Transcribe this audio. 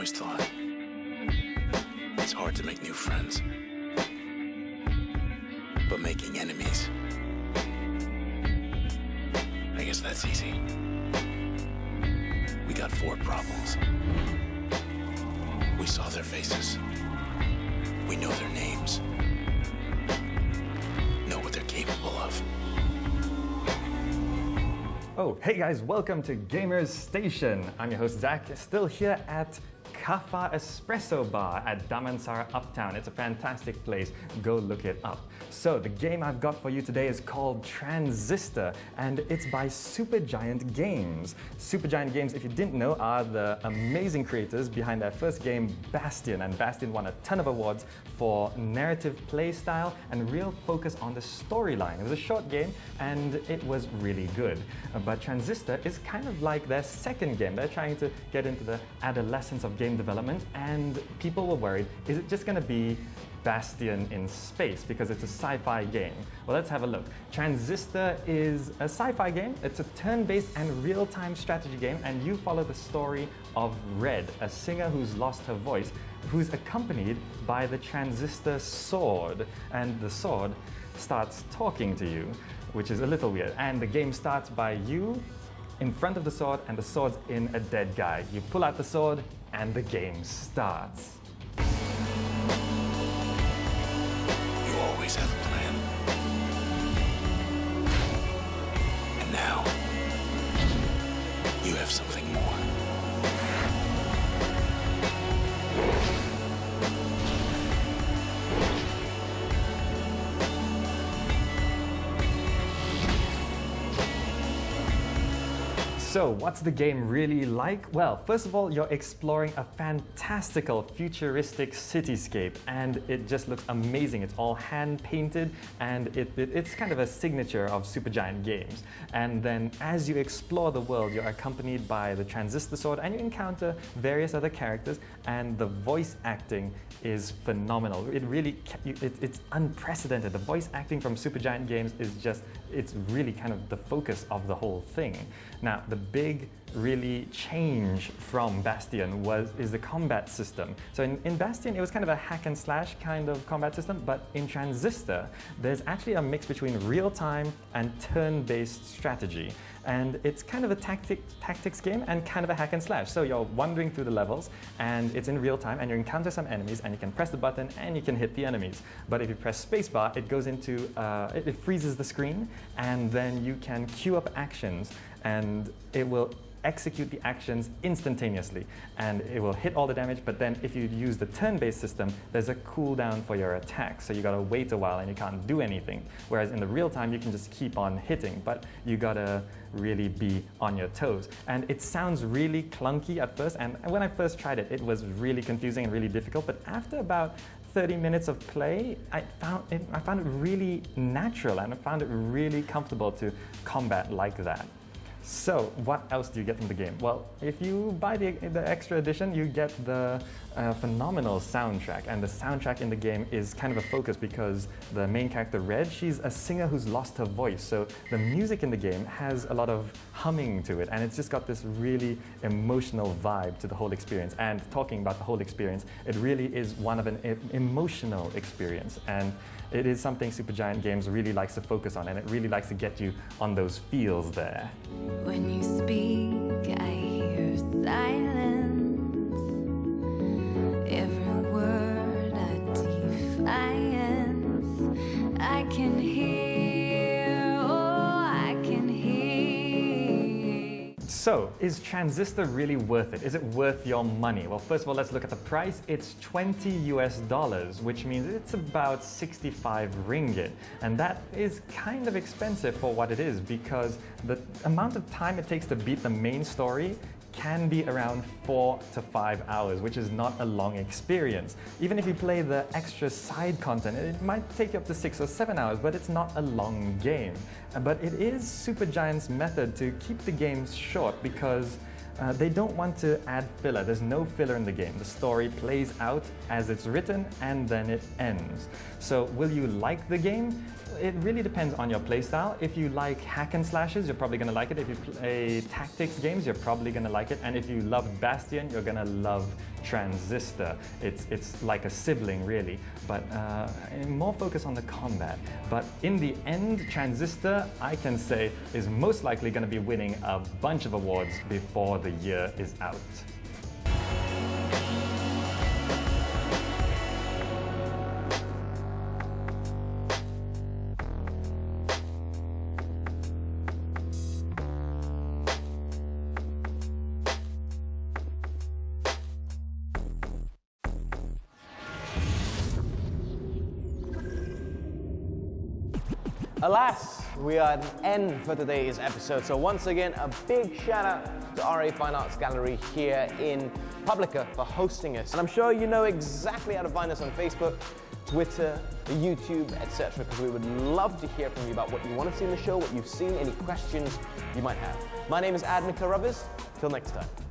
always thought it's hard to make new friends, but making enemies, I guess that's easy. We got 4 problems. We saw their faces. We know their names. Know what they're capable of. Oh, hey guys, welcome to Gamers Station. I'm your host Zach, still here at Kafa Espresso Bar at Damansara Uptown. It's a fantastic place. Go look it up. So the game I've got for you today is called Transistor, and it's by Supergiant Games. Supergiant Games, if you didn't know, are the amazing creators behind their first game, Bastion, and Bastion won a ton of awards for narrative play style and real focus on the storyline. It was a short game and it was really good. But Transistor is kind of like their second game. They're trying to get into the adolescence of game development, and people were worried, is it just going to be Bastion in space because it's a sci-fi game? Well, let's have a look. Transistor is a sci-fi game. It's a turn-based and real-time strategy game, and you follow the story of Red, a singer who's lost her voice, who's accompanied by the Transistor sword, and the sword starts talking to you, which is a little weird. And the game starts by you in front of the sword, and the sword's in a dead guy. You pull out the sword, and the game starts. You always have a plan. And now, you have something more. So, what's the game really like? Well, first of all, you're exploring a fantastical, futuristic cityscape, and it just looks amazing. It's all hand-painted, and it's kind of a signature of Supergiant Games. And then, as you explore the world, you're accompanied by the Transistor sword, and you encounter various other characters, and the voice acting is phenomenal. It really, it's unprecedented. The voice acting from Supergiant Games is just, it's really kind of the focus of the whole thing. Now, the big really change from Bastion is the combat system. So in Bastion, it was kind of a hack and slash kind of combat system, but in Transistor, there's actually a mix between real-time and turn-based strategy. And it's kind of a tactics game and kind of a hack and slash. So you're wandering through the levels, and it's in real time, and you encounter some enemies, and you can press the button, and you can hit the enemies. But if you press spacebar, it goes into, it freezes the screen, and then you can queue up actions, and it will execute the actions instantaneously, and it will hit all the damage. But then if you use the turn-based system, there's a cooldown for your attack, so you gotta wait a while and you can't do anything. Whereas in the real time, you can just keep on hitting, but you gotta really be on your toes. And it sounds really clunky at first, and when I first tried it, it was really confusing and really difficult. But after about 30 minutes of play, I found it really natural, and I found it really comfortable to combat like that. So, what else do you get from the game? Well, if you buy the extra edition, you get the phenomenal soundtrack. And the soundtrack in the game is kind of a focus because the main character, Red, she's a singer who's lost her voice. So the music in the game has a lot of humming to it, and it's just got this really emotional vibe to the whole experience. And talking about the whole experience, it really is one of an emotional experience. And it is something Supergiant Games really likes to focus on, and it really likes to get you on those feels there. When you speak, I hear silence. Every word a defiance. I can hear, oh, I can hear. So, is Transistor really worth it? Is it worth your money? Well, first of all, let's look at the price. It's $20 US, which means it's about 65 ringgit. And that is kind of expensive for what it is, because the amount of time it takes to beat the main story can be around 4 to 5 hours, which is not a long experience. Even if you play the extra side content, it might take you up to 6 or 7 hours, but it's not a long game. But it is Supergiant's method to keep the games short, because They don't want to add filler. There's no filler in the game. The story plays out as it's written and then it ends. So will you like the game? It really depends on your playstyle. If you like hack and slashes, you're probably going to like it. If you play tactics games, you're probably going to like it. And if you love Bastion, you're going to love Transistor. It's like a sibling, really, but more focus on the combat. But in the end, Transistor, I can say, is most likely going to be winning a bunch of awards before the year is out. Alas, we are at an end for today's episode. So once again, a big shout out to RA Fine Arts Gallery here in Publica for hosting us. And I'm sure you know exactly how to find us on Facebook, Twitter, YouTube, etc. because we would love to hear from you about what you want to see in the show, what you've seen, any questions you might have. My name is Admika Rubbers. Till next time.